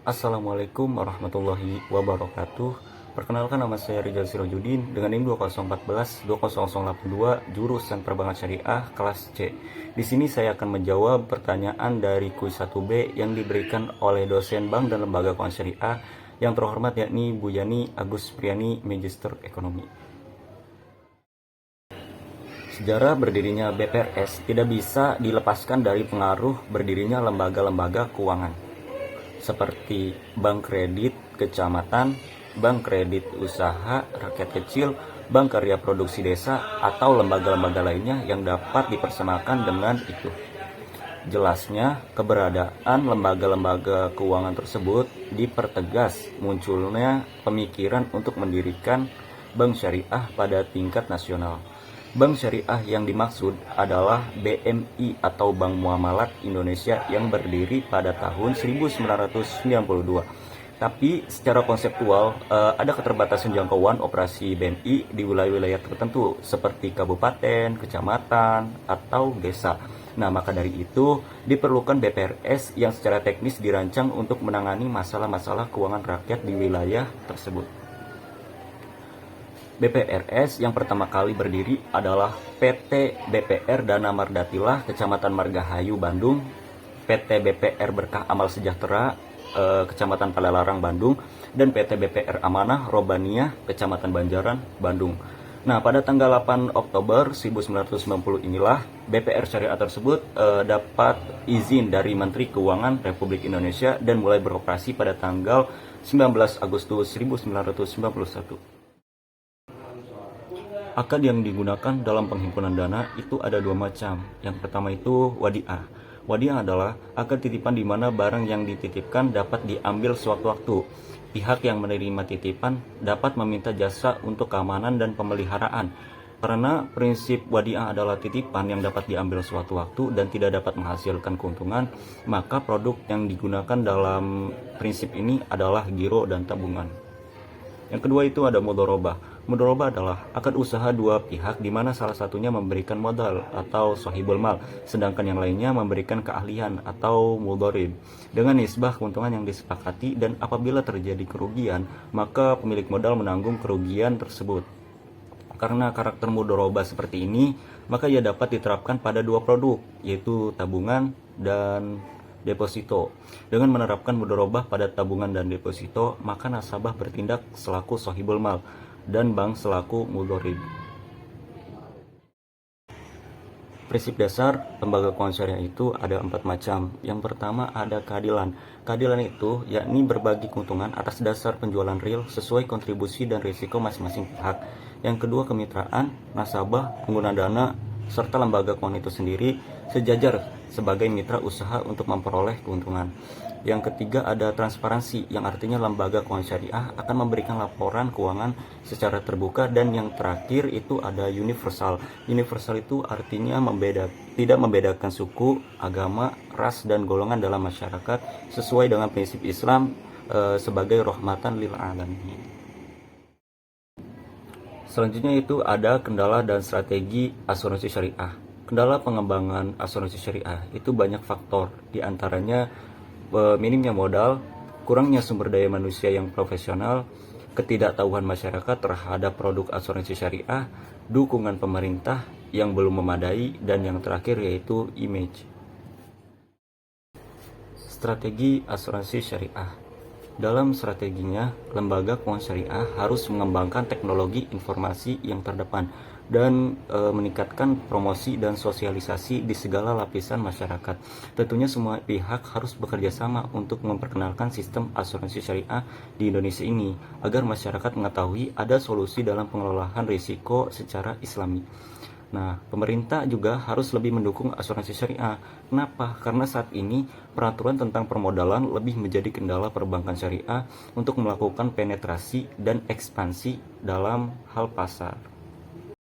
Assalamualaikum warahmatullahi wabarakatuh. Perkenalkan, nama saya Rizal Sirojudin dengan NIM 2014-20082 jurusan Perbankan Syariah kelas C. Di sini saya akan menjawab pertanyaan dari kuis 1B yang diberikan oleh dosen Bank dan Lembaga Keuangan Syariah yang terhormat, yakni Bu Yani Agus Priani, Magister Ekonomi. Sejarah berdirinya BPRS tidak bisa dilepaskan dari pengaruh berdirinya lembaga-lembaga keuangan seperti bank kredit kecamatan, bank kredit usaha rakyat kecil, bank karya produksi desa, atau lembaga-lembaga lainnya yang dapat dipersamakan dengan itu. Jelasnya, keberadaan lembaga-lembaga keuangan tersebut dipertegas munculnya pemikiran untuk mendirikan bank syariah pada tingkat nasional. Bank syariah yang dimaksud adalah BMI atau Bank Muamalat Indonesia yang berdiri pada tahun 1992. Tapi secara konseptual ada keterbatasan jangkauan operasi BMI di wilayah-wilayah tertentu seperti kabupaten, kecamatan, atau desa. Nah, maka dari itu diperlukan BPRS yang secara teknis dirancang untuk menangani masalah-masalah keuangan rakyat di wilayah tersebut. BPRS yang pertama kali berdiri adalah PT BPR Dana Mardatilah Kecamatan Margahayu, Bandung, PT BPR Berkah Amal Sejahtera Kecamatan Padalarang, Bandung, dan PT BPR Amanah Robaniah Kecamatan Banjaran, Bandung. Nah, pada tanggal 8 Oktober 1990 inilah BPR Syariah tersebut dapat izin dari Menteri Keuangan Republik Indonesia dan mulai beroperasi pada tanggal 19 Agustus 1991. Akad yang digunakan dalam penghimpunan dana itu ada dua macam. Yang pertama itu wadiah. Wadiah adalah akad titipan di mana barang yang dititipkan dapat diambil sewaktu-waktu. Pihak yang menerima titipan dapat meminta jasa untuk keamanan dan pemeliharaan. Karena prinsip wadiah adalah titipan yang dapat diambil sewaktu-waktu dan tidak dapat menghasilkan keuntungan, maka produk yang digunakan dalam prinsip ini adalah giro dan tabungan. Yang kedua itu ada mudharabah. Mudharabah adalah akad usaha dua pihak di mana salah satunya memberikan modal atau sahibul mal, sedangkan yang lainnya memberikan keahlian atau mudharib dengan nisbah keuntungan yang disepakati, dan apabila terjadi kerugian, maka pemilik modal menanggung kerugian tersebut. Karena karakter mudharabah seperti ini, maka ia dapat diterapkan pada dua produk, yaitu tabungan dan deposito. Dengan menerapkan mudharabah pada tabungan dan deposito, maka nasabah bertindak selaku sahibul mal dan bank selaku mudharib. Prinsip dasar lembaga keuangan syariah itu ada 4 macam. Yang pertama ada keadilan. Keadilan itu yakni berbagi keuntungan atas dasar penjualan real sesuai kontribusi dan risiko masing-masing pihak. Yang kedua kemitraan, nasabah, pengguna dana, serta lembaga keuangan itu sendiri sejajar sebagai mitra usaha untuk memperoleh keuntungan. Yang ketiga ada transparansi, yang artinya lembaga keuangan syariah akan memberikan laporan keuangan secara terbuka. Dan yang terakhir itu ada universal. Universal itu artinya tidak membedakan suku, agama, ras, dan golongan dalam masyarakat sesuai dengan prinsip Islam sebagai rahmatan lil alamin. Selanjutnya itu ada kendala dan strategi asuransi syariah. Kendala pengembangan asuransi syariah itu banyak faktor, diantaranya minimnya modal, kurangnya sumber daya manusia yang profesional, ketidaktahuan masyarakat terhadap produk asuransi syariah, dukungan pemerintah yang belum memadai, dan yang terakhir yaitu image. Strategi asuransi syariah. Dalam strateginya, lembaga keuangan syariah harus mengembangkan teknologi informasi yang terdepan dan meningkatkan promosi dan sosialisasi di segala lapisan masyarakat. Tentunya semua pihak harus bekerja sama untuk memperkenalkan sistem asuransi syariah di Indonesia ini agar masyarakat mengetahui ada solusi dalam pengelolaan risiko secara islami. Nah, pemerintah juga harus lebih mendukung asuransi syariah. Kenapa? Karena saat ini peraturan tentang permodalan lebih menjadi kendala perbankan syariah untuk melakukan penetrasi dan ekspansi dalam hal pasar.